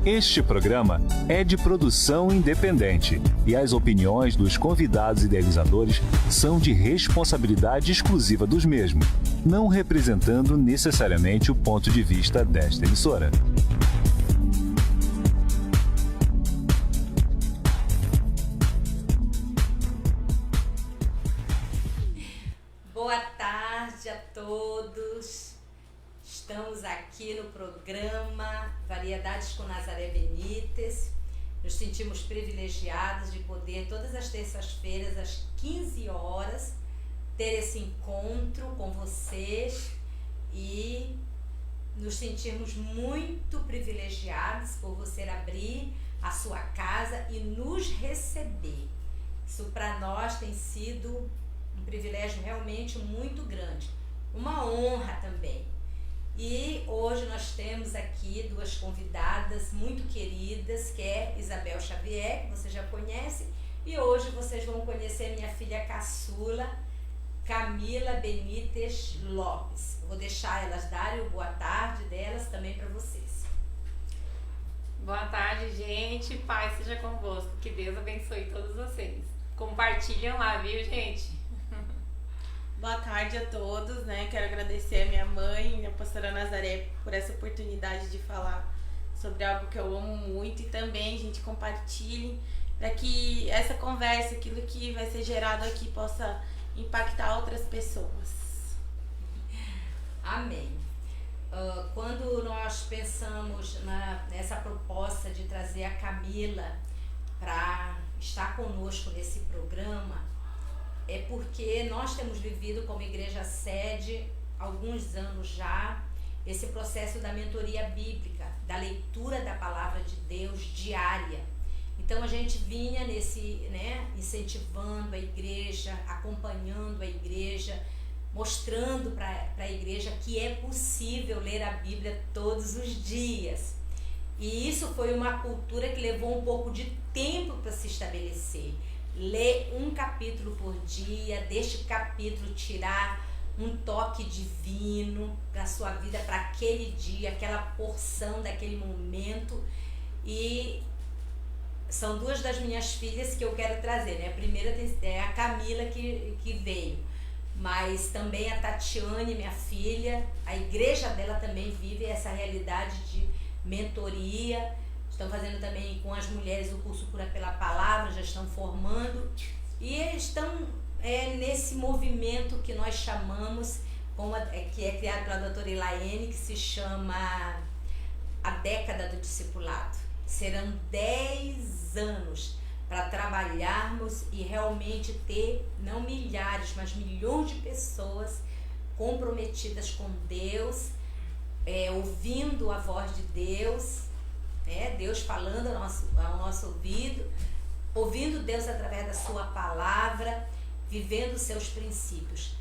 Este programa é de produção independente e as opiniões dos convidados e idealizadores são de responsabilidade exclusiva dos mesmos, não representando necessariamente o ponto de vista desta emissora. Boa tarde a todos. Estamos aqui no programa Variedades com Nazaré Benítez. Nos sentimos privilegiados de poder, todas as terças-feiras, às 15 horas, ter esse encontro com vocês e nos sentimos muito privilegiados por você abrir a sua casa e nos receber. Isso para nós tem sido um privilégio realmente muito grande, uma honra também. E hoje nós temos aqui duas convidadas muito queridas, que é Isabel Xavier, que você já conhece, e hoje vocês vão conhecer minha filha caçula, Camila Benítez Lopes. Eu vou deixar elas darem o boa tarde delas também para vocês. Boa tarde, gente. Paz seja convosco. Que Deus abençoe todos vocês. Compartilham lá, viu, gente? Boa tarde a todos, né? Quero agradecer a minha mãe, a pastora Nazaré, por essa oportunidade de falar sobre algo que eu amo muito e também, gente, compartilhe para que essa conversa, aquilo que vai ser gerado aqui, possa impactar outras pessoas. Amém. Quando nós pensamos nessa proposta de trazer a Camila para estar conosco nesse programa, é porque nós temos vivido como igreja sede há alguns anos já esse processo da mentoria bíblica, da leitura da palavra de Deus diária. Então a gente vinha incentivando a igreja, acompanhando a igreja, mostrando para a igreja que é possível ler a Bíblia todos os dias. E isso foi uma cultura que levou um pouco de tempo para se estabelecer. Ler um capítulo por dia, deste capítulo tirar um toque divino para a sua vida, para aquele dia, aquela porção daquele momento. E são duas das minhas filhas que eu quero trazer, né? A primeira é a Camila que veio, mas também a Tatiane, minha filha, a igreja dela também vive essa realidade de mentoria. Estão fazendo também com as mulheres o curso Cura pela Palavra, já estão formando e estão nesse movimento que nós chamamos, que é criado pela doutora Elaine, que se chama a década do discipulado. Serão 10 anos para trabalharmos e realmente ter, não milhares, mas milhões de pessoas comprometidas com Deus, ouvindo a voz de Deus, Deus falando ao nosso ouvido, ouvindo Deus através da sua palavra, vivendo os seus princípios.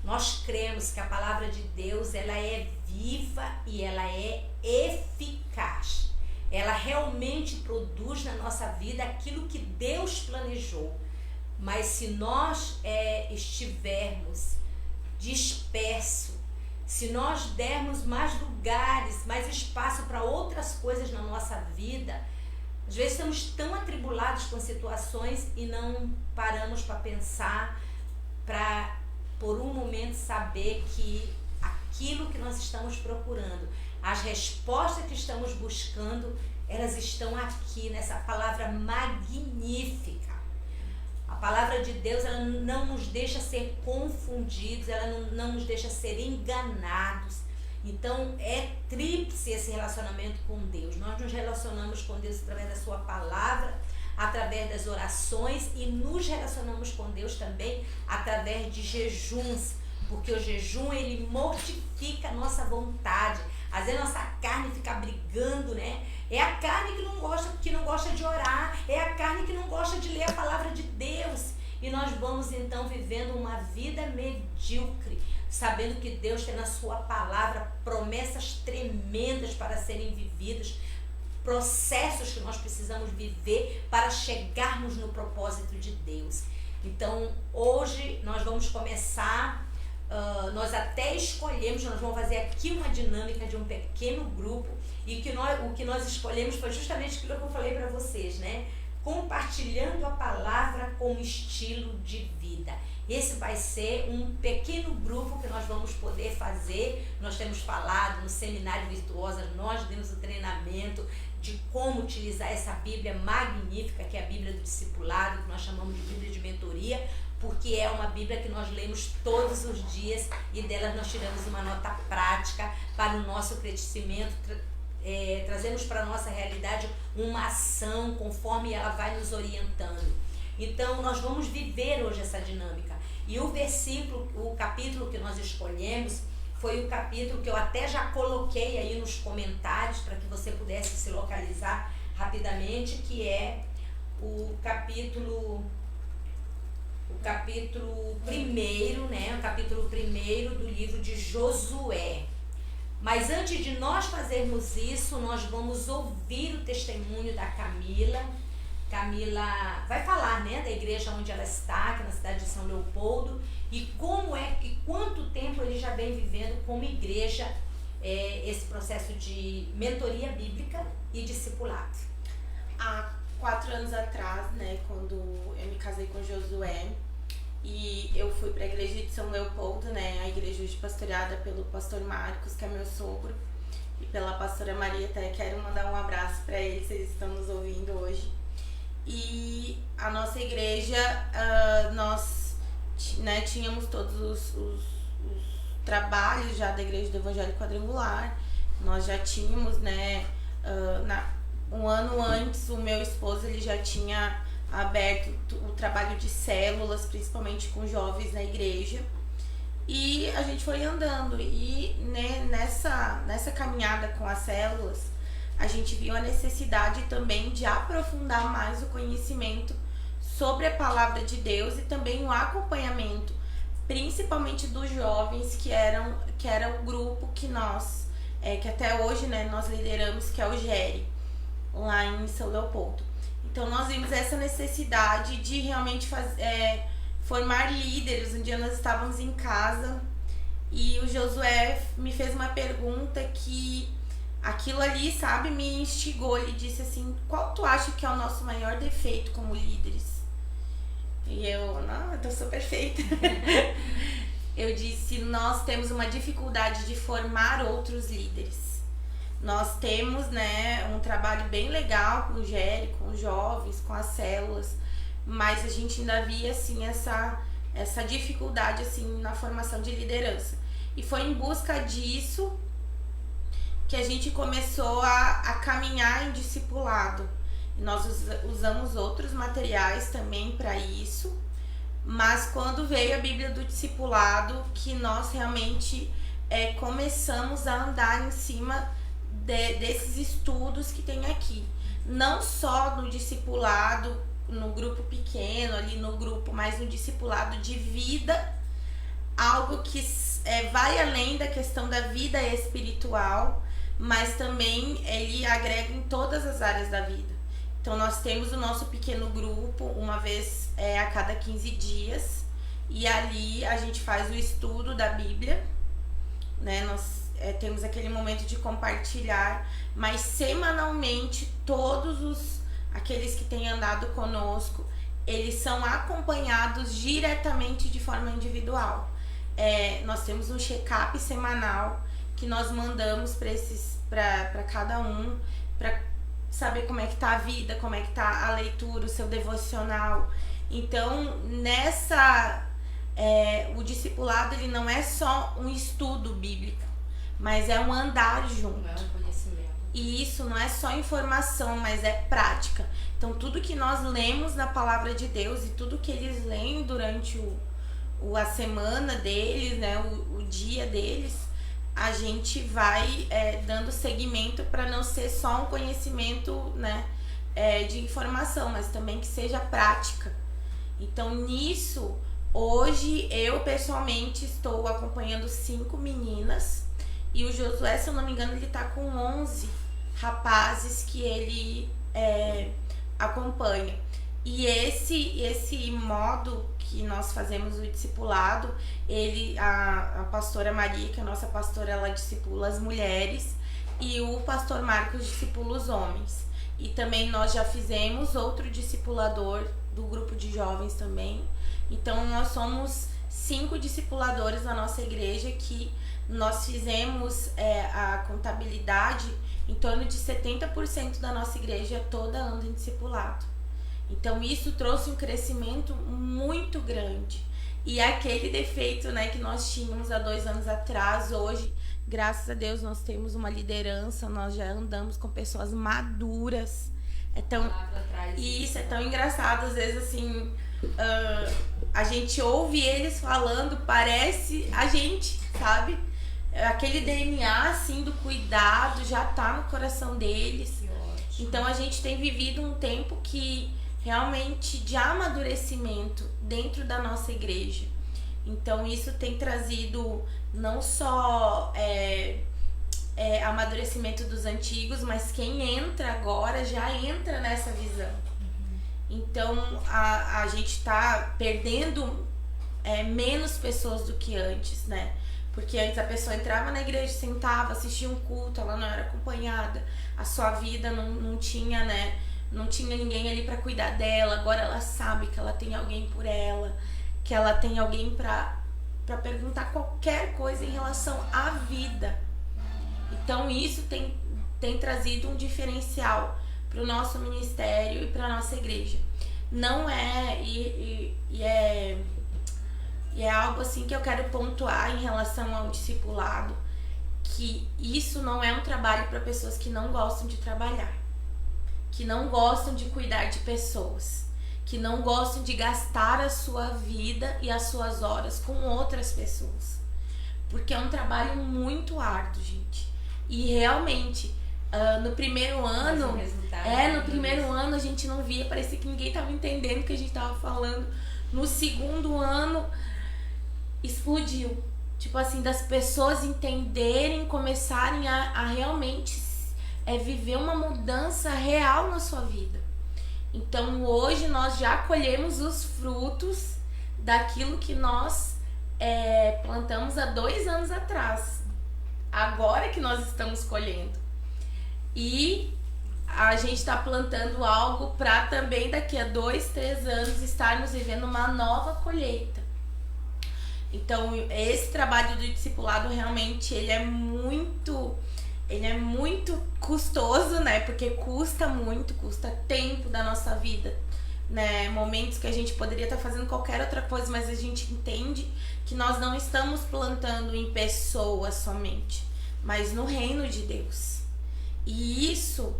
Nós cremos que a palavra de Deus, ela é viva e ela é eficaz. Ela realmente produz na nossa vida aquilo que Deus planejou. Mas se nós estivermos dispersos, se nós dermos mais lugares, mais espaço para outras coisas na nossa vida, às vezes estamos tão atribulados com situações e não paramos para pensar, para por um momento saber que aquilo que nós estamos procurando, as respostas que estamos buscando, elas estão aqui nessa palavra magnífica. A palavra de Deus, ela não nos deixa ser confundidos, ela não nos deixa ser enganados. Então é tríplice esse relacionamento com Deus. Nós nos relacionamos com Deus através da sua palavra, através das orações e nos relacionamos com Deus também através de jejuns, porque o jejum ele mortifica a nossa vontade. Às vezes a nossa carne fica brigando, né? É a carne que não gosta de orar, é a carne que não gosta de ler a palavra de Deus. E nós vamos então vivendo uma vida medíocre, sabendo que Deus tem na sua palavra promessas tremendas para serem vividas, processos que nós precisamos viver para chegarmos no propósito de Deus. Então hoje nós vamos começar nós até escolhemos, nós vamos fazer aqui uma dinâmica de um pequeno grupo, e o que nós escolhemos foi justamente aquilo que eu falei para vocês, né? Compartilhando a palavra como estilo de vida. Esse vai ser um pequeno grupo que nós vamos poder fazer. Nós temos falado no Seminário Virtuosas, nós demos o treinamento de como utilizar essa Bíblia magnífica, que é a Bíblia do Discipulado, que nós chamamos de Bíblia de Mentoria, porque é uma Bíblia que nós lemos todos os dias e dela nós tiramos uma nota prática para o nosso crescimento, trazemos para a nossa realidade uma ação conforme ela vai nos orientando. Então nós vamos viver hoje essa dinâmica. E o capítulo que nós escolhemos foi o capítulo que eu até já coloquei aí nos comentários para que você pudesse se localizar rapidamente, que é o capítulo 1º, né? O capítulo 1º do livro de Josué. Mas antes de nós fazermos isso, nós vamos ouvir o testemunho da Camila. Camila vai falar, né, da igreja onde ela está, aqui na cidade de São Leopoldo, e como e quanto tempo ele já vem vivendo como igreja esse processo de mentoria bíblica e discipulado. Há 4 anos atrás, né, quando eu me casei com Josué, e eu fui para a igreja de São Leopoldo, né, a igreja hoje pastoreada pelo pastor Marcos, que é meu sogro, e pela pastora Maria, até quero mandar um abraço para eles, se eles estão nos ouvindo hoje. E a nossa igreja, nós, né, tínhamos todos os trabalhos já da igreja do Evangelho Quadrangular. Nós já tínhamos, né, um ano antes, o meu esposo ele já tinha aberto o trabalho de células, principalmente com jovens na igreja. E a gente foi andando, e né, nessa caminhada com as células, a gente viu a necessidade também de aprofundar mais o conhecimento sobre a palavra de Deus e também o acompanhamento, principalmente dos jovens, que era o grupo que nós, que até hoje, né, nós lideramos, que é o GERE, lá em São Leopoldo. Então nós vimos essa necessidade de realmente formar líderes. Um dia nós estávamos em casa e o Josué me fez uma pergunta que aquilo ali, sabe, me instigou. Ele disse assim: qual tu acha que é o nosso maior defeito como líderes? E eu tô super perfeita. Eu disse: nós temos uma dificuldade de formar outros líderes. Nós temos, né, um trabalho bem legal com o GERE, com os jovens, com as células, mas a gente ainda via, assim, essa dificuldade, assim, na formação de liderança. E foi em busca disso que a gente começou a caminhar em discipulado. E nós usamos outros materiais também para isso, mas quando veio a Bíblia do Discipulado, que nós realmente começamos a andar em cima desses estudos que tem aqui. Não só no discipulado, no grupo pequeno, ali no grupo, mas no discipulado de vida, algo que vai além da questão da vida espiritual, mas também ele agrega em todas as áreas da vida. Então nós temos o nosso pequeno grupo, uma vez a cada 15 dias, e ali a gente faz o estudo da Bíblia, né? Nós temos aquele momento de compartilhar, mas semanalmente todos aqueles que têm andado conosco, eles são acompanhados diretamente de forma individual. Nós temos um check-up semanal que nós mandamos para cada um, para saber como é que tá a vida, como é que tá a leitura, o seu devocional. Então, o discipulado, ele não é só um estudo bíblico, mas é um andar junto. É um conhecimento. E isso não é só informação, mas é prática. Então, tudo que nós lemos na palavra de Deus e tudo que eles leem durante a semana deles, né, o dia deles, a gente vai dando seguimento para não ser só um conhecimento, né, de informação, mas também que seja prática. Então, nisso, hoje eu pessoalmente estou acompanhando 5 meninas, e o Josué, se eu não me engano, ele tá com 11 rapazes que ele acompanha. E esse modo que nós fazemos o discipulado, a pastora Maria, que é a nossa pastora, ela discipula as mulheres, e o pastor Marcos discipula os homens. E também nós já fizemos outro discipulador do grupo de jovens também. Então nós somos 5 discipuladores na nossa igreja, que nós fizemos a contabilidade, em torno de 70% da nossa igreja toda anda em discipulado. Então isso trouxe um crescimento muito grande. E aquele defeito, né, que nós tínhamos há 2 anos atrás, hoje, graças a Deus, nós temos uma liderança, nós já andamos com pessoas maduras. Isso é tão engraçado, às vezes assim, a gente ouve eles falando, parece a gente, sabe? Aquele DNA assim do cuidado já tá no coração deles. Então a gente tem vivido um tempo que realmente de amadurecimento dentro da nossa igreja. Então isso tem trazido não só amadurecimento dos antigos, mas quem entra agora já entra nessa visão. Então a gente tá perdendo menos pessoas do que antes, né? Porque antes a pessoa entrava na igreja, sentava, assistia um culto, ela não era acompanhada, a sua vida não tinha, né? Não tinha ninguém ali para cuidar dela. Agora ela sabe que ela tem alguém por ela, que ela tem alguém para perguntar qualquer coisa em relação à vida. Então isso tem trazido um diferencial para o nosso ministério e para a nossa igreja. Não é e é algo assim que eu quero pontuar em relação ao discipulado, que isso não é um trabalho para pessoas que não gostam de trabalhar, que não gostam de cuidar de pessoas, que não gostam de gastar a sua vida e as suas horas com outras pessoas. Porque é um trabalho muito árduo, gente. E realmente, no primeiro ano, a gente não via, parecia que ninguém estava entendendo o que a gente estava falando. No segundo ano, explodiu. Tipo assim, das pessoas entenderem, começarem a realmente viver uma mudança real na sua vida. Então hoje nós já colhemos os frutos daquilo que nós plantamos há 2 anos atrás. Agora que nós estamos colhendo. E a gente está plantando algo para também daqui a 2, 3 anos estarmos vivendo uma nova colheita. Então esse trabalho do discipulado realmente ele é muito custoso, né? Porque custa muito, custa tempo da nossa vida, né? Momentos que a gente poderia estar fazendo qualquer outra coisa, mas a gente entende que nós não estamos plantando em pessoas somente, mas no reino de Deus. E isso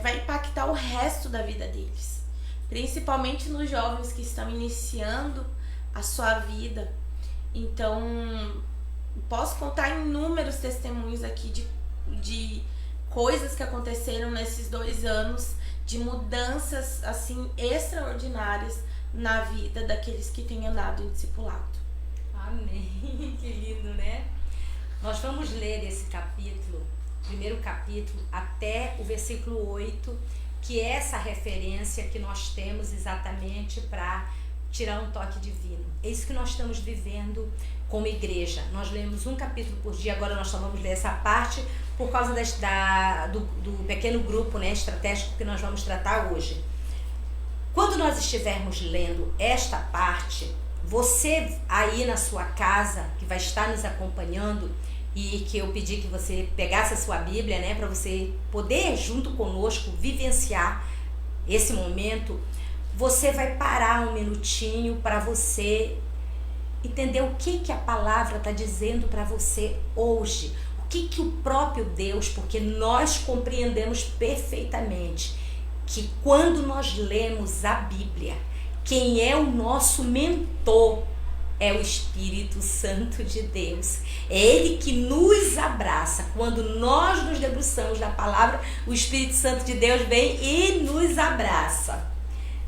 vai impactar o resto da vida deles, principalmente nos jovens que estão iniciando a sua vida. Então, posso contar inúmeros testemunhos aqui de coisas que aconteceram nesses 2 anos, de mudanças assim extraordinárias na vida daqueles que têm andado em discipulado. Amém. Que lindo, né? Nós vamos ler esse capítulo, primeiro capítulo, até o versículo 8, que é essa referência que nós temos exatamente para tirar um toque divino. É isso que nós estamos vivendo como igreja. Nós lemos um capítulo por dia, agora nós só vamos ler essa parte por causa do pequeno grupo, né, estratégico que nós vamos tratar hoje. Quando nós estivermos lendo esta parte, você aí na sua casa, que vai estar nos acompanhando, e que eu pedi que você pegasse a sua Bíblia, né, para você poder junto conosco vivenciar esse momento, você vai parar um minutinho para você entender o que a palavra está dizendo para você hoje. O que o próprio Deus, porque nós compreendemos perfeitamente que quando nós lemos a Bíblia, quem é o nosso mentor é o Espírito Santo de Deus. É Ele que nos abraça. Quando nós nos debruçamos na palavra, o Espírito Santo de Deus vem e nos abraça.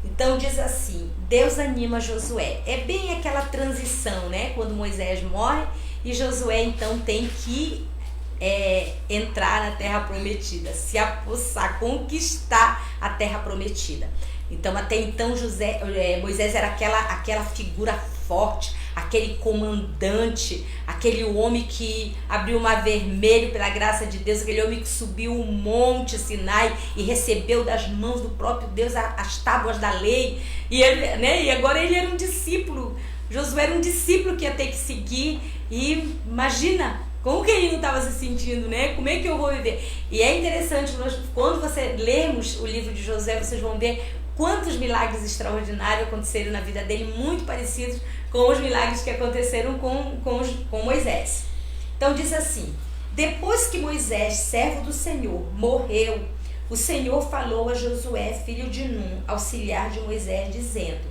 Então diz assim, Deus anima Josué. É bem aquela transição, né? Quando Moisés morre e Josué então tem que entrar na terra prometida, se apossar, conquistar a terra prometida. Então até então Moisés era aquela figura forte, aquele comandante, aquele homem que abriu o mar vermelho pela graça de Deus, aquele homem que subiu o monte Sinai e recebeu das mãos do próprio Deus as tábuas da lei. E, ele, né, e agora ele era um discípulo, Josué era um discípulo que ia ter que seguir. E imagina como que ele não estava se sentindo, né? Como é que eu vou viver? E é interessante, quando você lermos o livro de Josué, vocês vão ver quantos milagres extraordinários aconteceram na vida dele, muito parecidos com os milagres que aconteceram com Moisés. Então diz assim: depois que Moisés, servo do Senhor, morreu, o Senhor falou a Josué, filho de Num, auxiliar de Moisés, dizendo: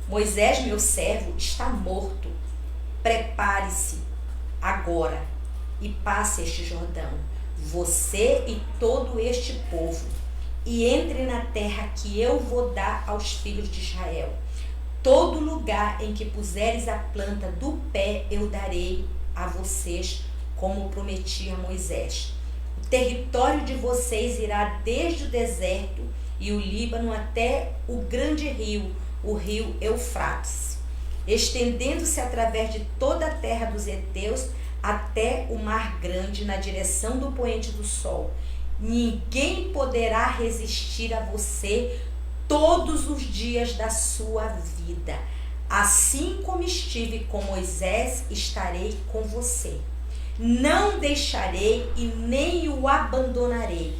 Moisés, meu servo, está morto. Prepare-se agora e passe este Jordão, você e todo este povo, e entre na terra que eu vou dar aos filhos de Israel. Todo lugar em que puseres a planta do pé eu darei a vocês, como prometi a Moisés. O território de vocês irá desde o deserto e o Líbano até o grande rio, o rio Eufrates, estendendo-se através de toda a terra dos heteus até o mar grande na direção do poente do sol. Ninguém poderá resistir a você todos os dias da sua vida. Assim como estive com Moisés, estarei com você. Não deixarei e nem o abandonarei.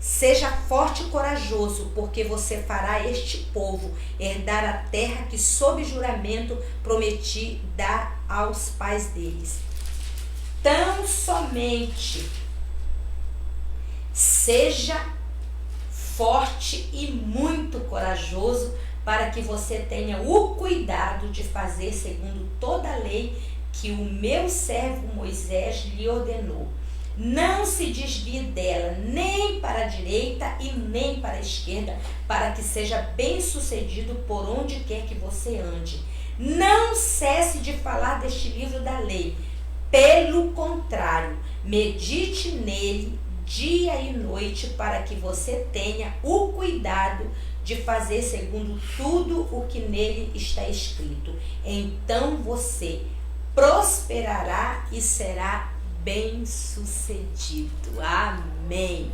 Seja forte e corajoso, porque você fará este povo herdar a terra que sob juramento prometi dar aos pais deles. Tão somente seja forte e muito corajoso, para que você tenha o cuidado de fazer segundo toda a lei que o meu servo Moisés lhe ordenou. Não se desvie dela, nem para a direita e nem para a esquerda, para que seja bem-sucedido por onde quer que você ande. Não cesse de falar deste livro da lei. Pelo contrário, medite nele dia e noite, para que você tenha o cuidado de fazer segundo tudo o que nele está escrito. Então você prosperará e será bem-sucedido. Amém.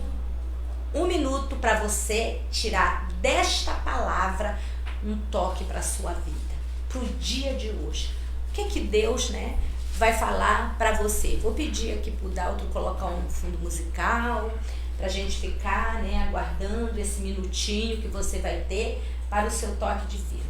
1 minuto para você tirar desta palavra um toque para a sua vida, para o dia de hoje. O que Deus, né, vai falar para você? Vou pedir aqui para o Dalton colocar um fundo musical para a gente ficar, né, aguardando esse minutinho que você vai ter para o seu toque divino.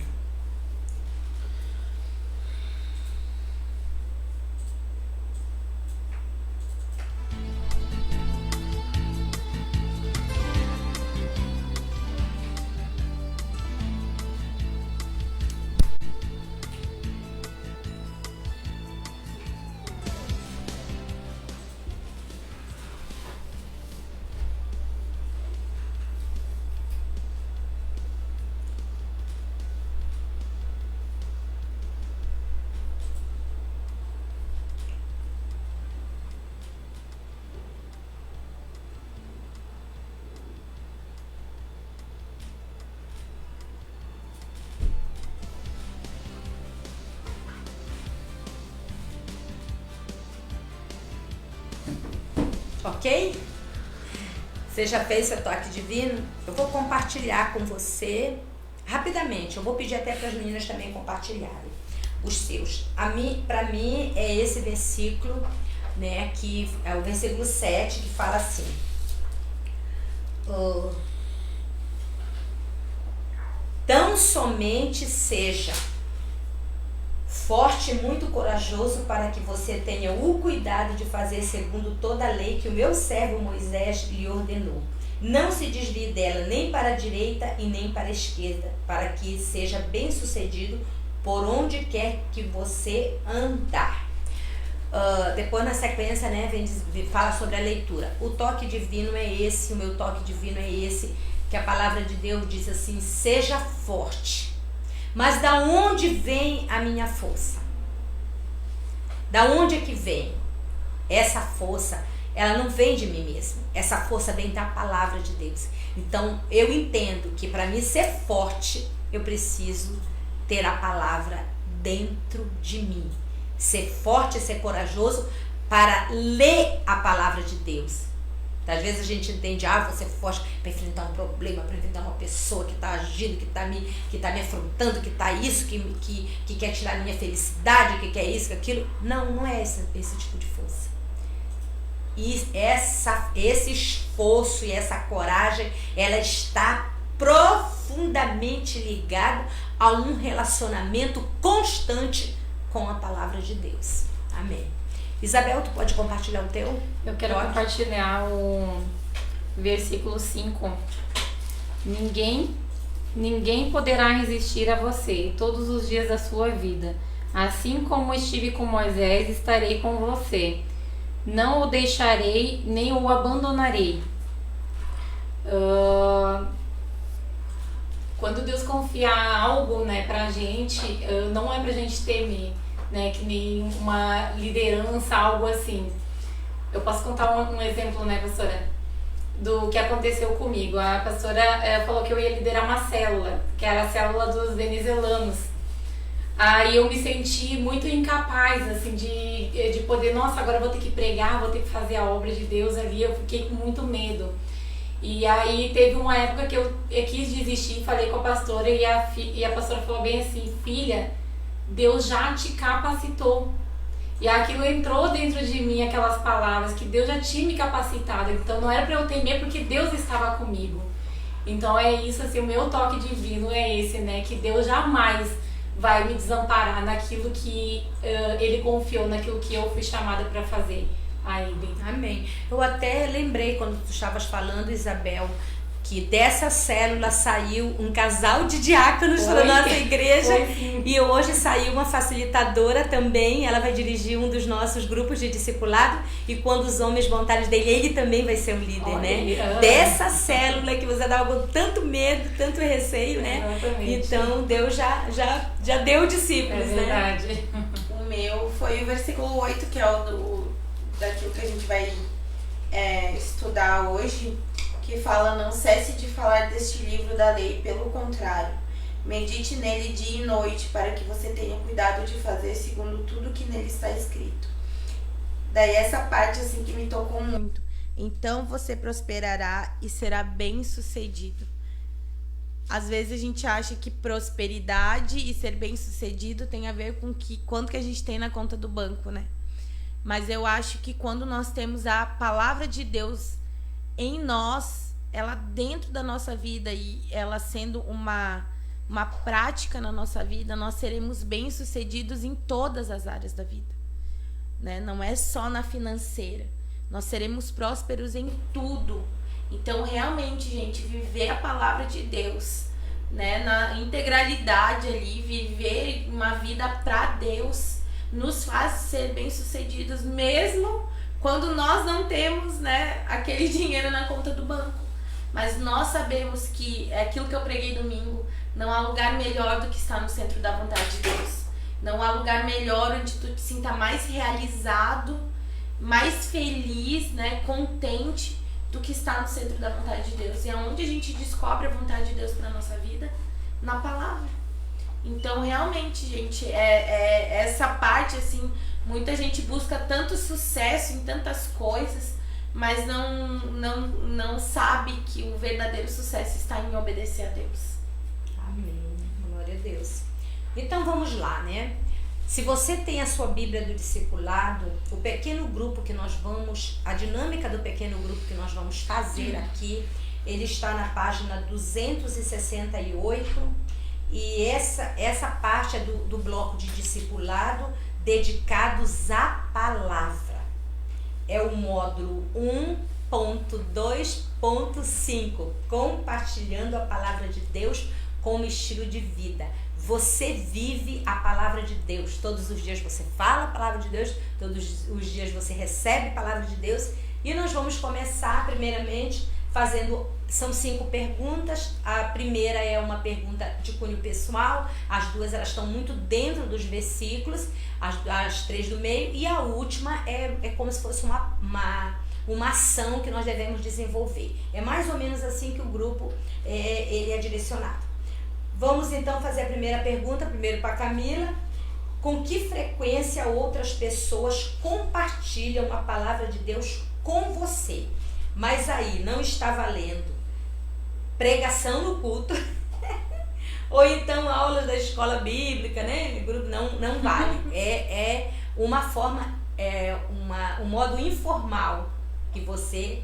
Ok? Você já fez seu toque divino? Eu vou compartilhar com você rapidamente. Eu vou pedir até para as meninas também compartilharem os seus. Para mim é esse versículo, né, que é o versículo 7, que fala assim: tão somente seja forte e muito corajoso, para que você tenha o cuidado de fazer segundo toda a lei que o meu servo Moisés lhe ordenou. Não se desvie dela nem para a direita e nem para a esquerda, para que seja bem sucedido por onde quer que você andar. Depois na sequência, né, fala sobre a leitura. O toque divino é esse, o meu toque divino é esse, que a palavra de Deus diz assim: seja forte. Mas da onde vem a minha força? Da onde é que vem essa força? ela não vem de mim mesmo. Essa força vem da palavra de Deus. Então, eu entendo que para mim ser forte, eu preciso ter a palavra dentro de mim. Ser forte, ser corajoso para ler a palavra de Deus. Às vezes a gente entende, vou ser forte para enfrentar um problema, para enfrentar uma pessoa que está agindo, que está me afrontando, que está isso, que quer tirar a minha felicidade, que quer isso, que aquilo. Não é esse tipo de força. E esse esforço e essa coragem, ela está profundamente ligada a um relacionamento constante com a palavra de Deus. Amém. Isabel, tu pode compartilhar o teu? Eu quero compartilhar o versículo 5. Ninguém poderá resistir a você todos os dias da sua vida. Assim como estive com Moisés, estarei com você. Não o deixarei, nem o abandonarei. Quando Deus confia algo, né, pra gente, não é pra gente temer, né, que nem uma liderança, algo assim. Eu posso contar um exemplo, né, pastora, do que aconteceu comigo. A pastora falou que eu ia liderar uma célula, que era a célula dos venezuelanos. Aí eu me senti muito incapaz, assim, de poder, nossa, agora eu vou ter que pregar, vou ter que fazer a obra de Deus ali. Eu fiquei com muito medo. E aí teve uma época que eu quis desistir, falei com a pastora e a pastora falou bem assim, filha, Deus já te capacitou. E aquilo entrou dentro de mim, aquelas palavras, que Deus já tinha me capacitado. Então não era para eu temer, porque Deus estava comigo. Então é isso, assim, o meu toque divino é esse, né? Que Deus jamais vai me desamparar naquilo que Ele confiou, naquilo que eu fui chamada para fazer. Amém. Eu até lembrei quando tu estavas falando, Isabel, que dessa célula saiu um casal de diáconos da nossa igreja. E hoje saiu uma facilitadora também. Ela vai dirigir um dos nossos grupos de discipulado. E quando os homens voluntários dele, ele também vai ser um líder, né? Dessa célula que você dava com tanto medo, tanto receio, né? Exatamente. Então Deus já deu discípulos, né? É verdade. O meu foi o versículo 8, que é o daquilo que a gente vai estudar hoje, que fala: não cesse de falar deste livro da lei, pelo contrário, medite nele dia e noite, para que você tenha cuidado de fazer segundo tudo que nele está escrito. Daí essa parte assim que me tocou muito. Então você prosperará e será bem sucedido. Às vezes a gente acha que prosperidade e ser bem sucedido tem a ver com quanto que a gente tem na conta do banco, né? Mas eu acho que quando nós temos a palavra de Deus em nós, ela dentro da nossa vida e ela sendo uma prática na nossa vida, nós seremos bem-sucedidos em todas as áreas da vida, né? Não é só na financeira. Nós seremos prósperos em tudo. Então, realmente, gente, viver a palavra de Deus, né, na integralidade ali, viver uma vida para Deus, nos faz ser bem-sucedidos, mesmo quando nós não temos, né, aquele dinheiro na conta do banco. Mas nós sabemos que é aquilo que eu preguei domingo, não há lugar melhor do que estar no centro da vontade de Deus. Não há lugar melhor onde tu te sinta mais realizado, mais feliz, né, contente, do que estar no centro da vontade de Deus. E é onde a gente descobre a vontade de Deus para nossa vida? Na palavra. Então, realmente, gente, essa parte, assim, muita gente busca tanto sucesso em tantas coisas, mas não sabe que o verdadeiro sucesso está em obedecer a Deus. Amém. Glória a Deus. Então, vamos lá, né? Se você tem a sua Bíblia do discipulado, o pequeno grupo que nós vamos, a dinâmica do pequeno grupo que nós vamos fazer aqui, ele está na página 268, e essa parte é do bloco de discipulado dedicados à palavra. É o módulo 1.2.5, compartilhando a palavra de Deus como estilo de vida. Você vive a palavra de Deus. Todos os dias você fala a palavra de Deus, todos os dias você recebe a palavra de Deus. E nós vamos começar primeiramente fazendo, são 5 perguntas. A primeira é uma pergunta de cunho pessoal, as duas elas estão muito dentro dos versículos, as 3 do meio, e a última é como se fosse uma ação que nós devemos desenvolver. É mais ou menos assim que o grupo ele é direcionado. Vamos então fazer a primeira pergunta, primeiro para a Camila. Com que frequência outras pessoas compartilham a palavra de Deus com você? Mas aí não está valendo pregação no culto, ou então aulas da escola bíblica, né? Grupo não vale. É uma forma, um modo informal que você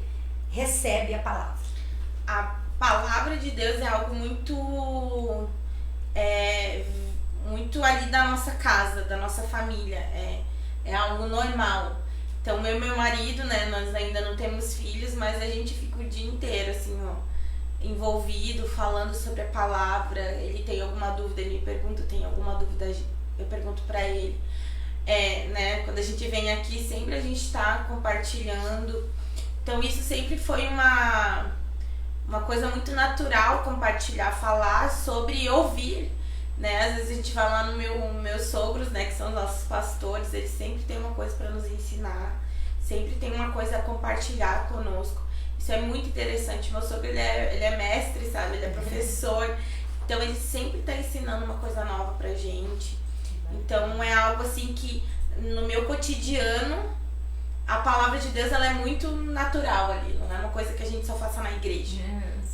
recebe a palavra. A palavra de Deus é algo muito muito ali da nossa casa, da nossa família. É algo normal. Então, eu e meu marido, né, nós ainda não temos filhos, mas a gente fica o dia inteiro, assim, ó, envolvido, falando sobre a palavra. Ele tem alguma dúvida, ele me pergunta, tem alguma dúvida, eu pergunto pra ele. Né, quando a gente vem aqui, sempre a gente tá compartilhando. Então, isso sempre foi uma coisa muito natural, compartilhar, falar sobre e ouvir. Né? Às vezes a gente vai lá no meus sogros, né, que são os nossos pastores, eles sempre têm uma coisa para nos ensinar, sempre tem uma coisa a compartilhar conosco. Isso é muito interessante. Meu sogro, ele é mestre, sabe? Ele é professor, então ele sempre está ensinando uma coisa nova pra gente. Então é algo assim que no meu cotidiano a palavra de Deus, ela é muito natural ali, não é uma coisa que a gente só faça na igreja.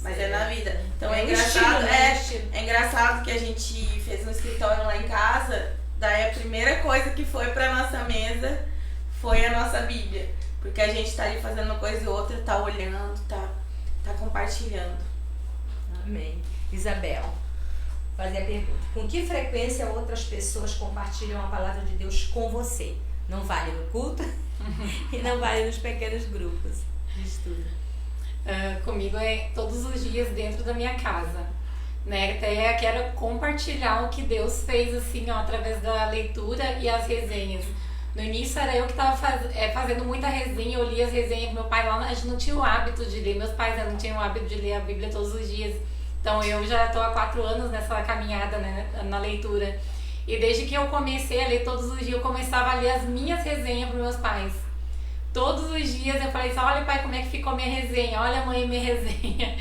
Mas é na vida. Então é engraçado, é engraçado que a gente fez um escritório lá em casa, daí a primeira coisa que foi pra nossa mesa foi a nossa Bíblia. Porque a gente tá ali fazendo uma coisa e outra, tá olhando, tá compartilhando. Amém. Isabel, fazer a pergunta. Com que frequência outras pessoas compartilham a palavra de Deus com você? Não vale no culto e não vale nos pequenos grupos de estudo. Comigo é todos os dias dentro da minha casa, né? Até quero compartilhar o que Deus fez assim, ó, através da leitura e as resenhas. No início era eu que estava fazendo muita resenha, eu lia as resenhas do meu pai lá, a gente não tinha o hábito de ler, meus pais não tinham o hábito de ler a Bíblia todos os dias. Então eu já estou há 4 anos nessa caminhada, né, na leitura. E desde que eu comecei a ler todos os dias, eu começava a ler as minhas resenhas para meus pais. Todos os dias eu falei assim, olha pai, como é que ficou minha resenha, olha mãe, minha resenha.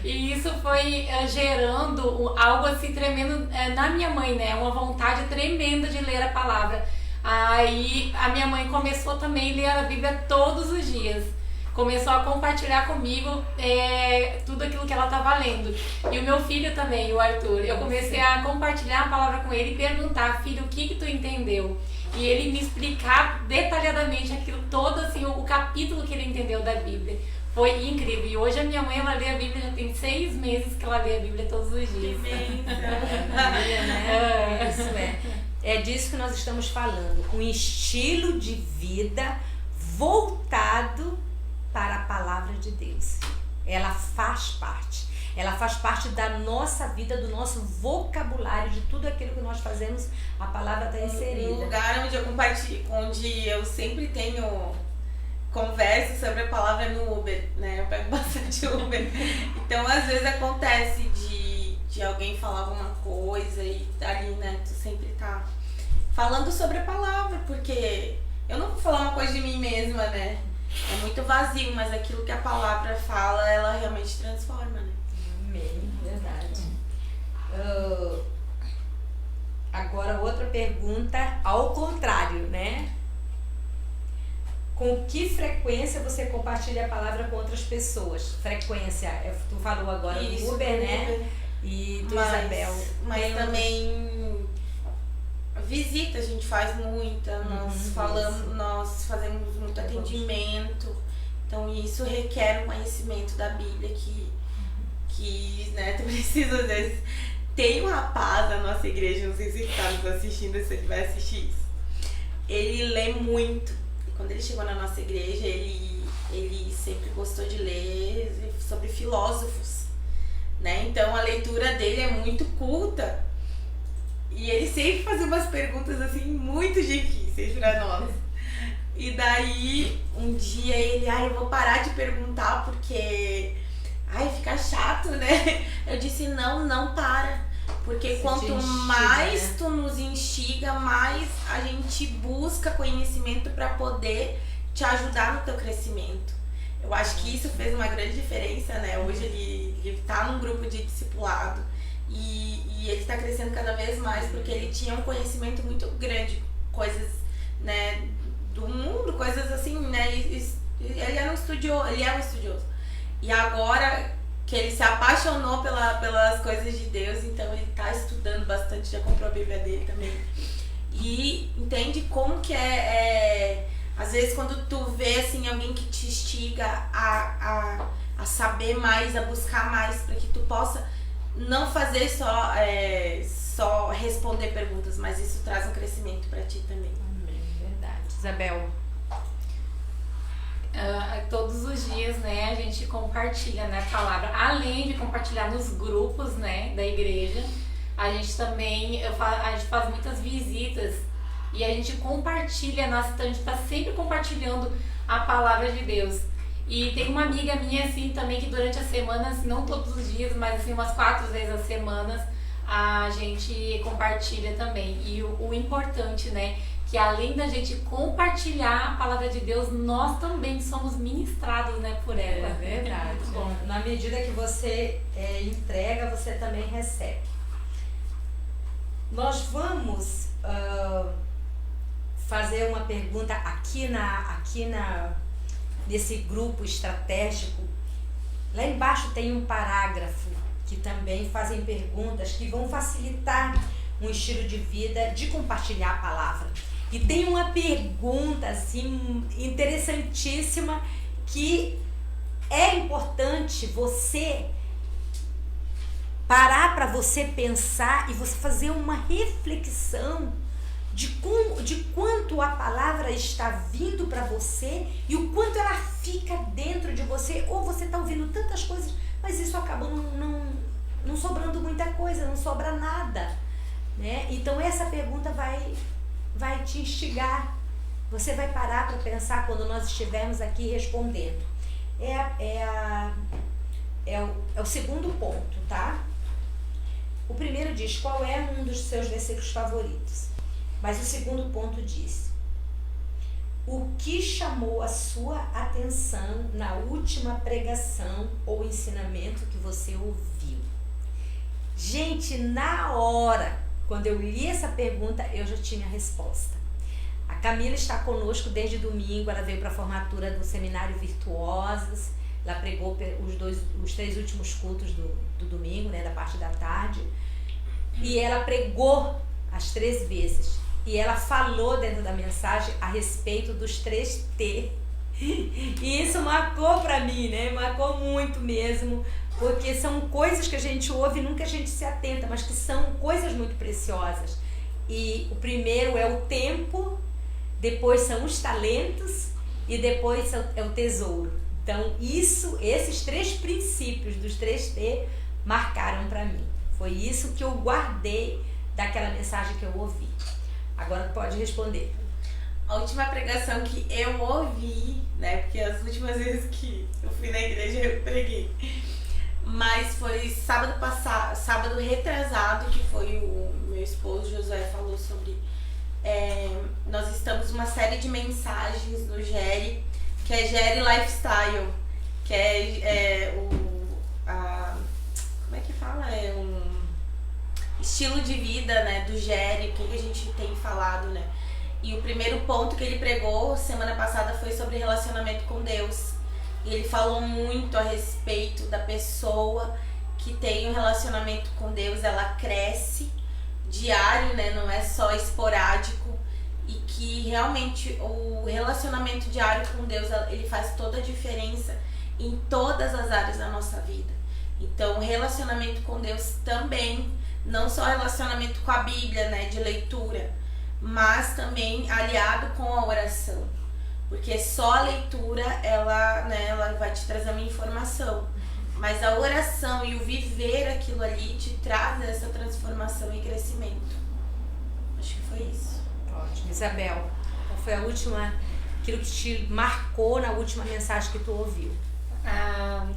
E isso foi gerando algo assim tremendo na minha mãe, né? Uma vontade tremenda de ler a palavra. Aí a minha mãe começou também a ler a Bíblia todos os dias. Começou a compartilhar comigo tudo aquilo que ela estava lendo. E o meu filho também, o Arthur, eu comecei a compartilhar a palavra com ele e perguntar, filho, o que tu entendeu? E ele me explicar detalhadamente aquilo todo, assim, o capítulo que ele entendeu da Bíblia. Foi incrível. E hoje a minha mãe, ela lê a Bíblia, já tem 6 meses que ela lê a Bíblia todos os dias. Que Isso é disso que nós estamos falando. Um estilo de vida voltado para a palavra de Deus. Ela faz parte. Ela faz parte da nossa vida, do nosso vocabulário, de tudo aquilo que nós fazemos, a palavra está inserida. Um lugar onde eu compartilho, onde eu sempre tenho conversa sobre a palavra no Uber, né? Eu pego bastante Uber. Então, às vezes acontece de alguém falar alguma coisa e ali, né? Tu sempre tá falando sobre a palavra, porque eu não vou falar uma coisa de mim mesma, né? É muito vazio, mas aquilo que a palavra fala, ela realmente transforma, né? Amém, verdade. Agora outra pergunta ao contrário, né? Com que frequência você compartilha a palavra com outras pessoas? Frequência, tu falou agora do Uber, né? E tu, Isabel. Mas também visita, a gente faz muita, nós fazemos muito atendimento. Então isso requer um conhecimento da Bíblia que né, tu precisa às vezes. Tem um rapaz na nossa igreja, não sei se ele está nos assistindo, se ele vai assistir isso. Ele lê muito. E quando ele chegou na nossa igreja, ele sempre gostou de ler sobre filósofos, né? Então a leitura dele é muito culta. E ele sempre fazia umas perguntas assim muito difíceis para nós. E daí um dia ele, eu vou parar de perguntar porque fica chato, né? Eu disse, não para. Porque quanto mais tu nos instiga, mais a gente busca conhecimento para poder te ajudar no teu crescimento. Eu acho que isso fez uma grande diferença, né? Hoje ele tá num grupo de discipulado e ele está crescendo cada vez mais porque ele tinha um conhecimento muito grande, coisas, né, do mundo, coisas assim, né? Ele é um estudioso. E agora que ele se apaixonou pelas coisas de Deus, então ele tá estudando bastante, já comprou a Bíblia dele também. E entende como que às vezes quando tu vê assim alguém que te instiga a saber mais, a buscar mais, para que tu possa não fazer só responder perguntas, mas isso traz um crescimento para ti também. Amém, verdade. Isabel? Todos os dias, né, a gente compartilha, né, a palavra, além de compartilhar nos grupos, né, da igreja, a gente também a gente faz muitas visitas e a gente compartilha, a gente está sempre compartilhando a palavra de Deus. E tem uma amiga minha assim também que durante as semanas, não todos os dias, mas assim umas 4 vezes as semanas, a gente compartilha também. E o importante, né, que além da gente compartilhar a palavra de Deus, nós também somos ministrados, né, por ela. É verdade. Muito bom. Na medida que você entrega, você também recebe. Nós vamos fazer uma pergunta aqui nesse grupo estratégico. Lá embaixo tem um parágrafo que também fazem perguntas que vão facilitar um estilo de vida de compartilhar a palavra. E tem uma pergunta assim interessantíssima que é importante você parar para você pensar e você fazer uma reflexão de quanto a palavra está vindo para você e o quanto ela fica dentro de você. Ou você está ouvindo tantas coisas, mas isso acaba não sobrando muita coisa, não sobra nada, né? Então essa pergunta vai te instigar. Você vai parar para pensar quando nós estivermos aqui respondendo. É o segundo ponto, tá? O primeiro diz qual é um dos seus versículos favoritos. Mas o segundo ponto diz: o que chamou a sua atenção na última pregação ou ensinamento que você ouviu? Gente, na hora, quando eu li essa pergunta, eu já tinha a resposta. A Camila está conosco desde domingo, ela veio para a formatura do Seminário Virtuosas, ela pregou os 3 últimos cultos do domingo, né, da parte da tarde, e ela pregou as 3 vezes. E ela falou dentro da mensagem a respeito dos 3T. E isso marcou pra mim, né? Marcou muito mesmo, porque são coisas que a gente ouve e nunca a gente se atenta, mas que são coisas muito preciosas. E o primeiro é o tempo, depois são os talentos e depois é o tesouro. Então esses 3 princípios dos 3T marcaram pra mim. Foi isso que eu guardei daquela mensagem que eu ouvi. Agora pode responder. A última pregação que eu ouvi, né, porque as últimas vezes que eu fui na igreja eu preguei, mas foi sábado retrasado, que foi o meu esposo Josué falou sobre, nós estamos numa série de mensagens no Gere, que é Gere Lifestyle, que como é que fala? Estilo de vida, né, do Gere, o que a gente tem falado, né? E o primeiro ponto que ele pregou semana passada foi sobre relacionamento com Deus. E ele falou muito a respeito da pessoa que tem um relacionamento com Deus, ela cresce diário, né, não é só esporádico, e que realmente o relacionamento diário com Deus, ele faz toda a diferença em todas as áreas da nossa vida. Então, o relacionamento com Deus também, não só relacionamento com a Bíblia, né, de leitura, mas também aliado com a oração. Porque só a leitura, ela vai te trazer uma informação. Mas a oração e o viver aquilo ali te traz essa transformação e crescimento. Acho que foi isso. Ótimo. Isabel, qual foi a última, aquilo que te marcou na última mensagem que tu ouviu?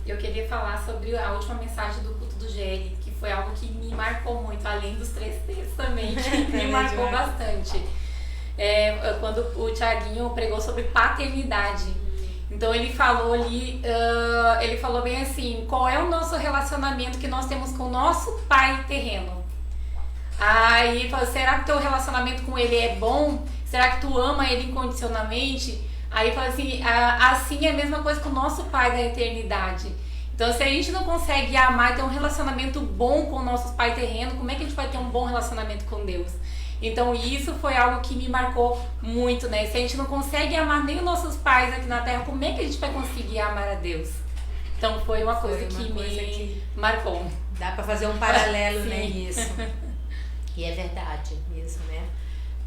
Eu queria falar sobre a última mensagem do culto do Gere, que foi algo que me marcou muito, além dos 3Ts também, que me marcou bastante. Quando o Thiaguinho pregou sobre paternidade. Então ele falou ali, ele falou bem assim, qual é o nosso relacionamento que nós temos com o nosso pai terreno? Aí ele falou, será que teu relacionamento com ele é bom? Será que tu ama ele incondicionalmente? Aí ele falou assim, assim é a mesma coisa com o nosso pai da eternidade. Então se a gente não consegue amar e ter um relacionamento bom com o nosso pai terreno, como é que a gente vai ter um bom relacionamento com Deus? Então isso foi algo que me marcou muito, né? Se a gente não consegue amar nem os nossos pais aqui na Terra, como é que a gente vai conseguir amar a Deus? Então foi uma coisa que me marcou. Dá para fazer um paralelo, Sim. né, nisso. E é verdade mesmo, né?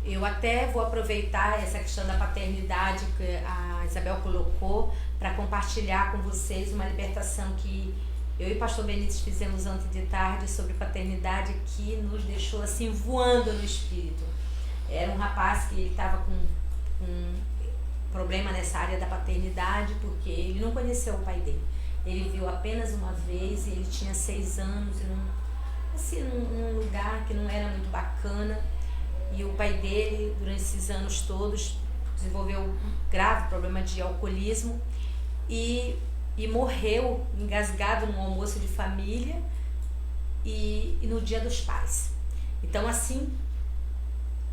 Eu até vou aproveitar essa questão da paternidade que a Isabel colocou para compartilhar com vocês uma libertação que eu e o pastor Benítez fizemos ontem de tarde sobre paternidade, que nos deixou assim voando no espírito. Era um rapaz que estava com um problema nessa área da paternidade, porque ele não conheceu o pai dele. Ele viu apenas uma vez e ele tinha 6 anos, num lugar que não era muito bacana. E o pai dele, durante esses anos todos, desenvolveu um grave problema de alcoolismo e morreu engasgado num almoço de família e no Dia dos Pais. Então, assim,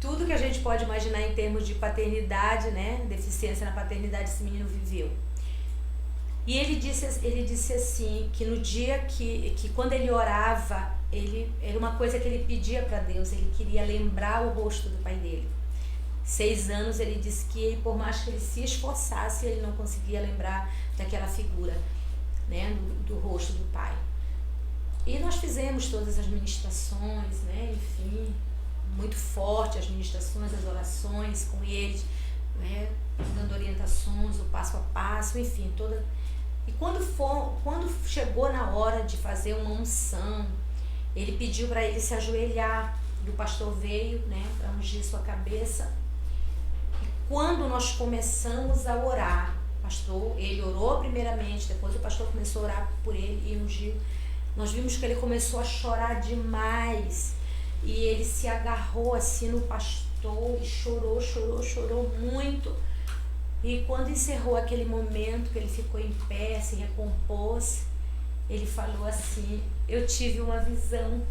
tudo que a gente pode imaginar em termos de paternidade, né, deficiência na paternidade, esse menino viveu. E ele disse assim, que no dia que quando ele orava, era uma coisa que ele pedia para Deus, ele queria lembrar o rosto do pai dele. 6 anos, ele disse que por mais que ele se esforçasse, ele não conseguia lembrar daquela figura, né, do rosto do pai. E nós fizemos todas as ministrações, né, enfim, muito forte as ministrações, as orações com eles, né, dando orientações, o passo a passo, enfim, toda. E quando chegou na hora de fazer uma unção, ele pediu para ele se ajoelhar, e o pastor veio, né, para ungir sua cabeça. E quando nós começamos a orar, ele orou primeiramente, depois o pastor começou a orar por ele e ungiu. Nós vimos que ele começou a chorar demais e ele se agarrou assim no pastor e chorou muito. E quando encerrou aquele momento que ele ficou em pé, se recompôs, ele falou assim: eu tive uma visão,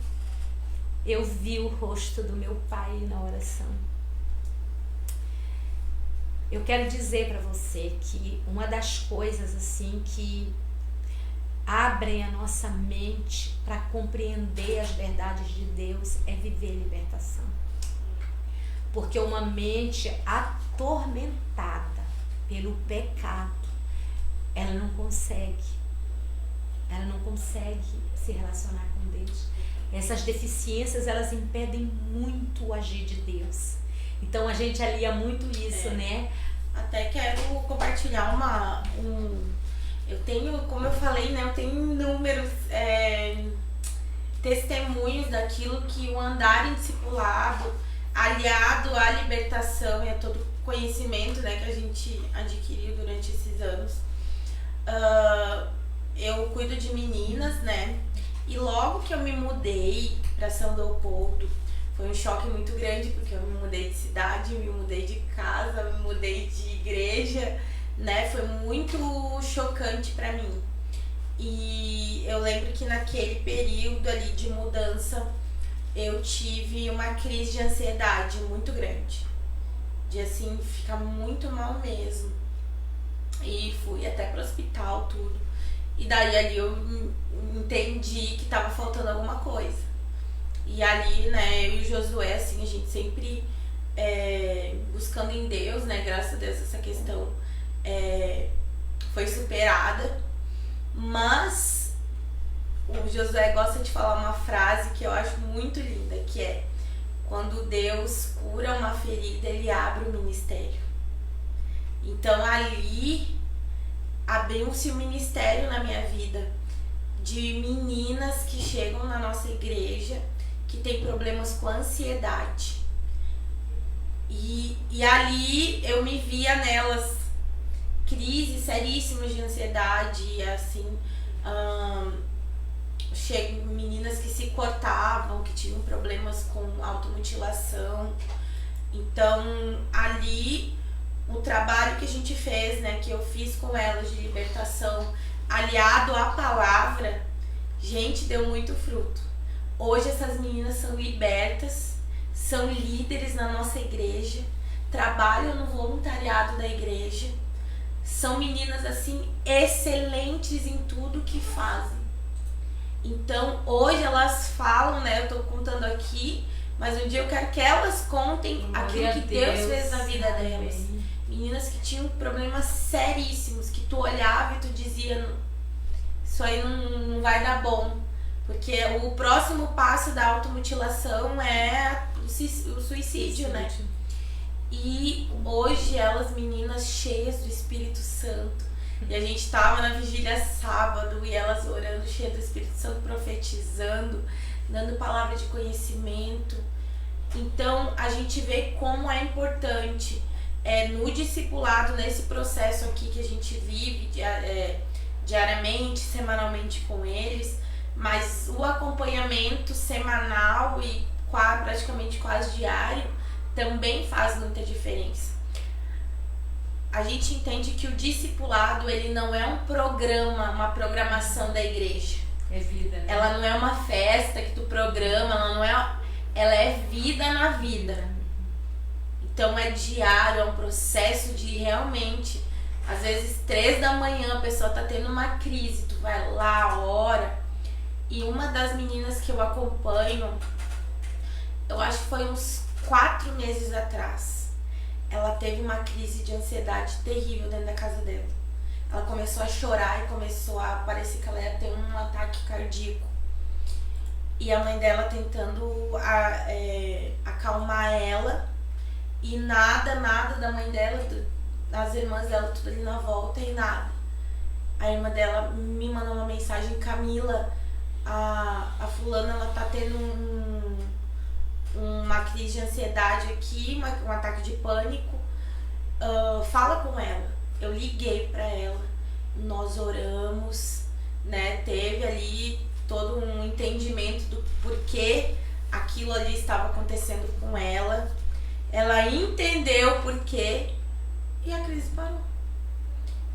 eu vi o rosto do meu pai na oração. Eu quero dizer para você que uma das coisas assim que abrem a nossa mente para compreender as verdades de Deus é viver libertação. Porque uma mente atormentada pelo pecado, ela não consegue se relacionar com Deus. Essas deficiências, elas impedem muito o agir de Deus. Então a gente alia muito isso, né? Até quero compartilhar eu tenho, como eu falei, né? Eu tenho inúmeros testemunhos daquilo que o andar em discipulado, aliado à libertação e a todo conhecimento, né, que a gente adquiriu durante esses anos. Eu cuido de meninas, né? E logo que eu me mudei para São Leopoldo, foi um choque muito grande, porque eu me mudei de cidade, me mudei de casa, me mudei de igreja, né? Foi muito chocante para mim. E eu lembro que naquele período ali de mudança, eu tive uma crise de ansiedade muito grande. De assim, ficar muito mal mesmo. E fui até pro hospital, tudo. E daí ali eu entendi que tava faltando alguma coisa. E ali, né, eu e o Josué, assim, a gente sempre buscando em Deus, né, graças a Deus essa questão foi superada. Mas o Josué gosta de falar uma frase que eu acho muito linda, que é: quando Deus cura uma ferida, Ele abre o ministério. Então ali abriu-se um ministério na minha vida de meninas que chegam na nossa igreja que tem problemas com ansiedade. E ali eu me via nelas crises seríssimas de ansiedade, assim, meninas que se cortavam, que tinham problemas com automutilação. Então ali o trabalho que a gente fez, né, que eu fiz com elas de libertação, aliado à palavra, gente, deu muito fruto. Hoje essas meninas são libertas, são líderes na nossa igreja, trabalham no voluntariado da igreja, são meninas assim excelentes em tudo que fazem. Então hoje elas falam, né, eu tô contando aqui, mas um dia eu quero que elas contem aquilo que Deus fez na vida delas. Meninas que tinham problemas seríssimos, que tu olhava e tu dizia, isso aí não vai dar bom. Porque o próximo passo da automutilação é o suicídio, né? E hoje elas, meninas cheias do Espírito Santo, e a gente tava na vigília sábado e elas orando, cheias do Espírito Santo, profetizando, dando palavra de conhecimento. Então a gente vê como é importante no discipulado, nesse processo aqui que a gente vive diariamente, semanalmente com eles, mas o acompanhamento semanal e praticamente quase diário também faz muita diferença. A gente entende que o discipulado, ele não é um programa, uma programação da igreja. É vida, né? Ela não é uma festa que tu programa, ela é vida na vida. Então é diário, é um processo de realmente, às vezes 3 da manhã a pessoa tá tendo uma crise, tu vai lá, ora. E uma das meninas que eu acompanho, eu acho que foi uns 4 meses atrás, ela teve uma crise de ansiedade terrível dentro da casa dela. Ela começou a chorar e parecer que ela ia ter um ataque cardíaco. E a mãe dela tentando acalmar ela, e nada da mãe dela, as irmãs dela tudo ali na volta e nada. A irmã dela me mandou uma mensagem: Camila, a fulana, ela tá tendo uma crise de ansiedade aqui, um ataque de pânico, fala com ela. Eu liguei pra ela, nós oramos, né, teve ali todo um entendimento do porquê aquilo ali estava acontecendo com ela. Ela entendeu o porquê e a crise parou.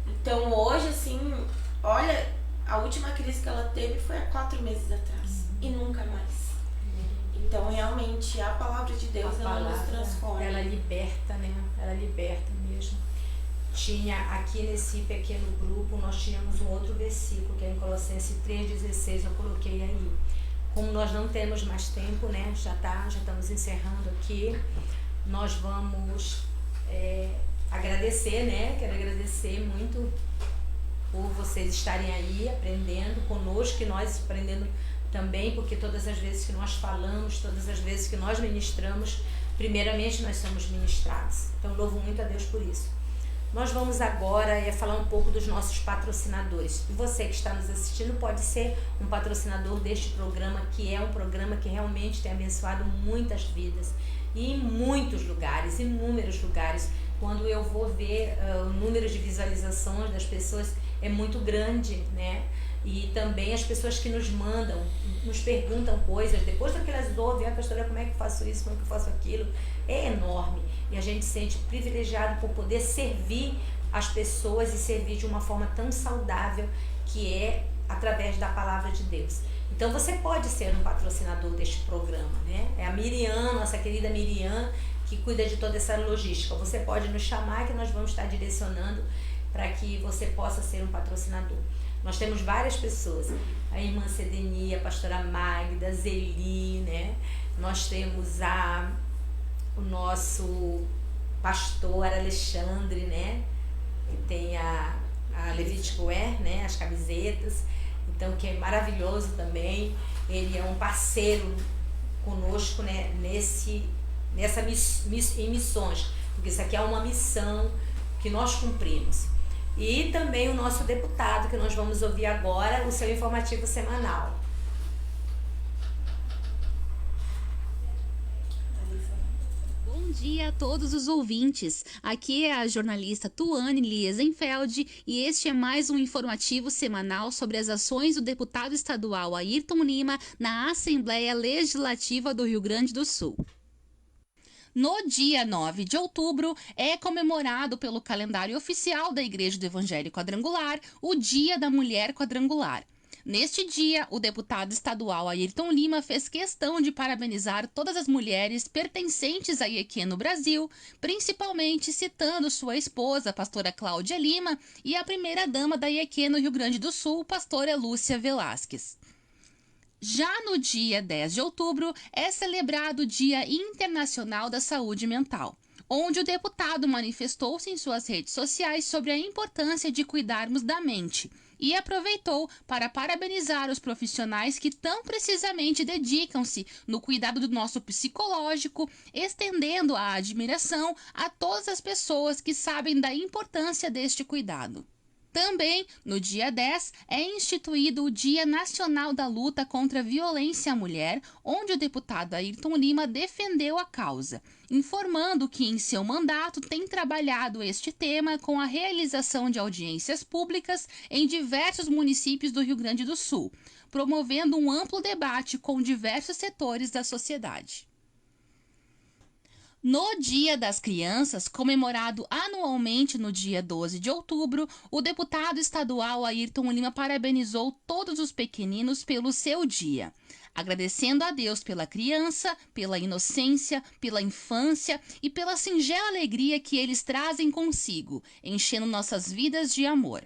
Então hoje, assim, olha, a última crise que ela teve foi há 4 meses atrás e nunca mais. Então realmente a palavra de Deus, ela nos transforma. Ela liberta, né? Ela liberta mesmo. Tinha aqui nesse pequeno grupo, nós tínhamos um outro versículo, que é em Colossenses 3,16, eu coloquei aí. Como nós não temos mais tempo, né? Já estamos encerrando aqui. Nós vamos agradecer, né? Quero agradecer muito por vocês estarem aí aprendendo conosco, e nós aprendendo também, porque todas as vezes que nós falamos, todas as vezes que nós ministramos, primeiramente nós somos ministrados. Então louvo muito a Deus por isso. Nós vamos agora falar um pouco dos nossos patrocinadores. E você que está nos assistindo pode ser um patrocinador deste programa, que é um programa que realmente tem abençoado muitas vidas. E em muitos lugares, inúmeros lugares. Quando eu vou ver o número de visualizações das pessoas, é muito grande, né? E também as pessoas que nos mandam, nos perguntam coisas, depois que elas ouvem, pastora, como é que eu faço isso, como é que eu faço aquilo? É enorme. E a gente se sente privilegiado por poder servir as pessoas e servir de uma forma tão saudável, que é através da palavra de Deus. Então você pode ser um patrocinador deste programa, né? É a Miriam, nossa querida Miriam, que cuida de toda essa logística. Você pode nos chamar, que nós vamos estar direcionando para que você possa ser um patrocinador. Nós temos várias pessoas, a irmã Cedenia, a pastora Magda, Zeli, né? Nós temos o nosso pastor Alexandre, né? Que tem a Levítico Wear, né? As camisetas, então, que é maravilhoso também. Ele é um parceiro conosco, né? Em missões, porque isso aqui é uma missão que nós cumprimos. E também o nosso deputado, que nós vamos ouvir agora, o seu informativo semanal. Bom dia a todos os ouvintes. Aqui é a jornalista Tuane Liesenfeld e este é mais um informativo semanal sobre as ações do deputado estadual Ayrton Lima na Assembleia Legislativa do Rio Grande do Sul. No dia 9 de outubro, é comemorado pelo calendário oficial da Igreja do Evangelho Quadrangular o Dia da Mulher Quadrangular. Neste dia, o deputado estadual Ayrton Lima fez questão de parabenizar todas as mulheres pertencentes à IEQ no Brasil, principalmente citando sua esposa, pastora Cláudia Lima, e a primeira-dama da IEQ no Rio Grande do Sul, pastora Lúcia Velasquez. Já no dia 10 de outubro, é celebrado o Dia Internacional da Saúde Mental, onde o deputado manifestou-se em suas redes sociais sobre a importância de cuidarmos da mente e aproveitou para parabenizar os profissionais que tão precisamente dedicam-se no cuidado do nosso psicológico, estendendo a admiração a todas as pessoas que sabem da importância deste cuidado. Também, no dia 10, é instituído o Dia Nacional da Luta contra a Violência à Mulher, onde o deputado Ayrton Lima defendeu a causa, informando que em seu mandato tem trabalhado este tema com a realização de audiências públicas em diversos municípios do Rio Grande do Sul, promovendo um amplo debate com diversos setores da sociedade. No Dia das Crianças, comemorado anualmente no dia 12 de outubro, o deputado estadual Ayrton Lima parabenizou todos os pequeninos pelo seu dia, agradecendo a Deus pela criança, pela inocência, pela infância e pela singela alegria que eles trazem consigo, enchendo nossas vidas de amor.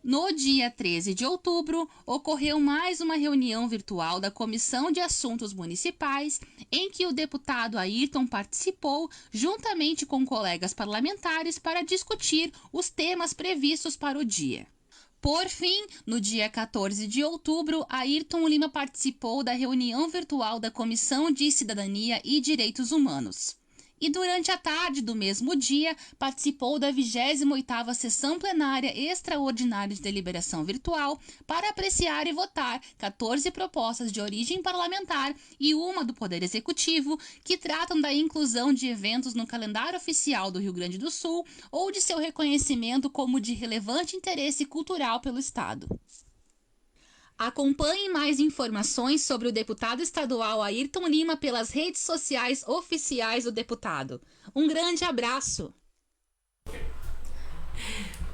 No dia 13 de outubro, ocorreu mais uma reunião virtual da Comissão de Assuntos Municipais, em que o deputado Ayrton participou, juntamente com colegas parlamentares, para discutir os temas previstos para o dia. Por fim, no dia 14 de outubro, Ayrton Lima participou da reunião virtual da Comissão de Cidadania e Direitos Humanos. E durante a tarde do mesmo dia, participou da 28ª Sessão Plenária Extraordinária de Deliberação Virtual para apreciar e votar 14 propostas de origem parlamentar e uma do Poder Executivo que tratam da inclusão de eventos no calendário oficial do Rio Grande do Sul ou de seu reconhecimento como de relevante interesse cultural pelo Estado. Acompanhe mais informações sobre o deputado estadual Ayrton Lima pelas redes sociais oficiais do deputado. Um grande abraço!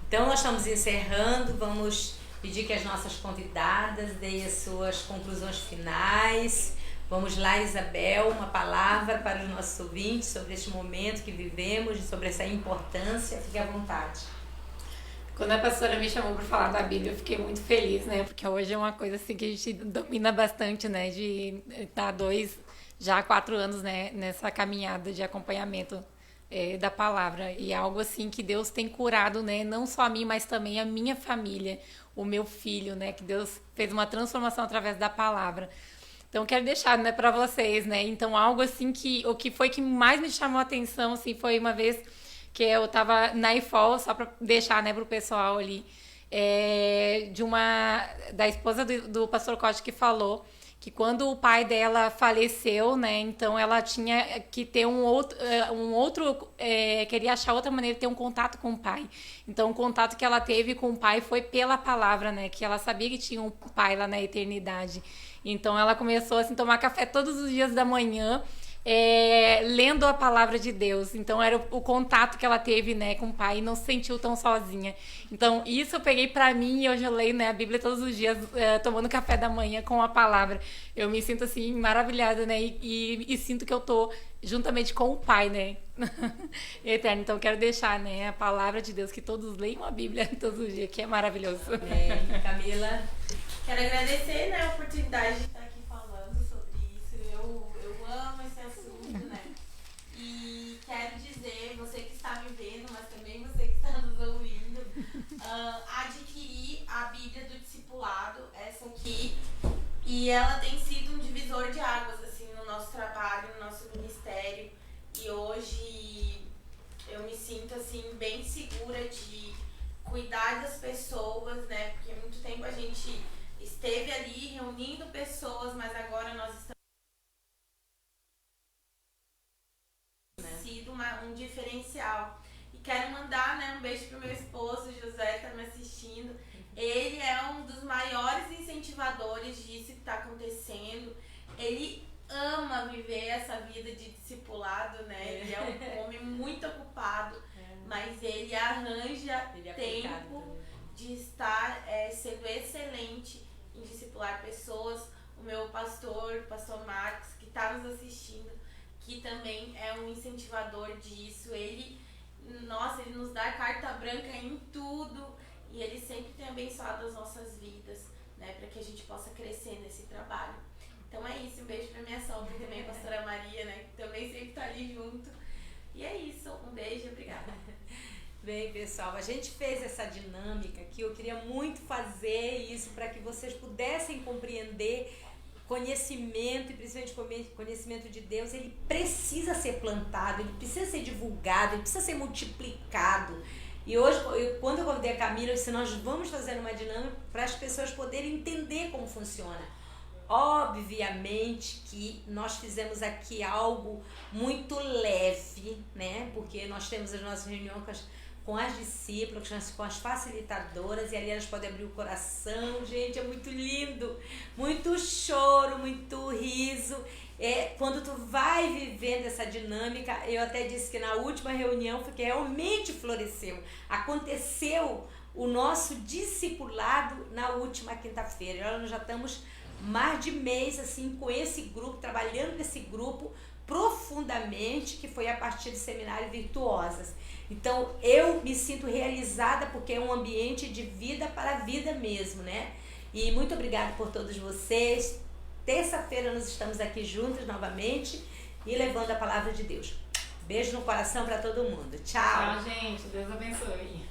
Então, nós estamos encerrando. Vamos pedir que as nossas convidadas deem as suas conclusões finais. Vamos lá, Isabel, uma palavra para os nossos ouvintes sobre este momento que vivemos, sobre essa importância. Fique à vontade. Quando a pastora me chamou para falar da Bíblia, eu fiquei muito feliz, né? Porque hoje é uma coisa assim que a gente domina bastante, né? De estar 4 anos, né? Nessa caminhada de acompanhamento da palavra. E algo assim que Deus tem curado, né? Não só a mim, mas também a minha família, o meu filho, né? Que Deus fez uma transformação através da palavra. Então, quero deixar, né, para vocês, né? Então, algo assim o que foi que mais me chamou a atenção, assim, foi uma vez que eu tava na IFOL, só para deixar, né, pro pessoal ali, da esposa do pastor Cote, que falou que quando o pai dela faleceu, né, então ela tinha que ter queria achar outra maneira de ter um contato com o pai. Então, o contato que ela teve com o pai foi pela palavra, né, que ela sabia que tinha um pai lá na eternidade. Então, ela começou assim, a tomar café todos os dias da manhã, lendo a palavra de Deus. Então era o contato que ela teve, né, com o pai, e não se sentiu tão sozinha. Então isso eu peguei pra mim e hoje eu leio, né, a Bíblia todos os dias, tomando café da manhã com a palavra. Eu me sinto assim maravilhada, né, e sinto que eu tô juntamente com o pai, né, eterno. Então quero deixar, né, a palavra de Deus, que todos leiam a Bíblia todos os dias, que é maravilhoso. Camila? Quero agradecer, né, a oportunidade de estar aqui falando sobre isso. Eu amo esse assunto, né? E quero dizer, você que está me vendo, mas também você que está nos ouvindo, adquirir a Bíblia do Discipulado, essa aqui, e ela tem sido um divisor de águas, assim, no nosso trabalho, no nosso ministério. E hoje eu me sinto, assim, bem segura de cuidar das pessoas, né? Porque há muito tempo a gente esteve ali reunindo pessoas, mas agora nós estamos sido um diferencial. E quero mandar, né, um beijo pro meu esposo, José, que tá me assistindo. Ele é um dos maiores incentivadores disso que tá acontecendo. Ele ama viver essa vida de discipulado, né? Ele é um homem muito ocupado, mas ele arranja tempo de estar sendo excelente em discipular pessoas. O meu pastor Marcos, que está nos assistindo, que também é um incentivador disso. Ele nos dá carta branca em tudo e ele sempre tem abençoado as nossas vidas, né, para que a gente possa crescer nesse trabalho. Então é isso, um beijo para minha sogra também, a pastora Maria, né, que também sempre está ali junto. E é isso, um beijo, obrigada. Bem, pessoal, a gente fez essa dinâmica que eu queria muito fazer isso para que vocês pudessem compreender conhecimento, e principalmente conhecimento de Deus. Ele precisa ser plantado, ele precisa ser divulgado, ele precisa ser multiplicado. E hoje, quando eu convidei a Camila, eu disse, nós vamos fazer uma dinâmica para as pessoas poderem entender como funciona. Obviamente que nós fizemos aqui algo muito leve, né? Porque nós temos as nossas reuniões com as discípulas, com as facilitadoras, e ali elas podem abrir o coração. Gente, é muito lindo, muito choro, muito riso. Quando tu vai vivendo essa dinâmica, eu até disse que na última reunião foi que realmente floresceu. Aconteceu o nosso discipulado na última quinta-feira. Nós já estamos mais de mês assim com esse grupo, trabalhando nesse grupo profundamente, que foi a partir do seminário Virtuosas. Então eu me sinto realizada porque é um ambiente de vida para a vida mesmo, né? E muito obrigada por todos vocês. Terça-feira nós estamos aqui juntos novamente e levando a palavra de Deus. Beijo no coração para todo mundo. Tchau. Tchau, gente. Deus abençoe.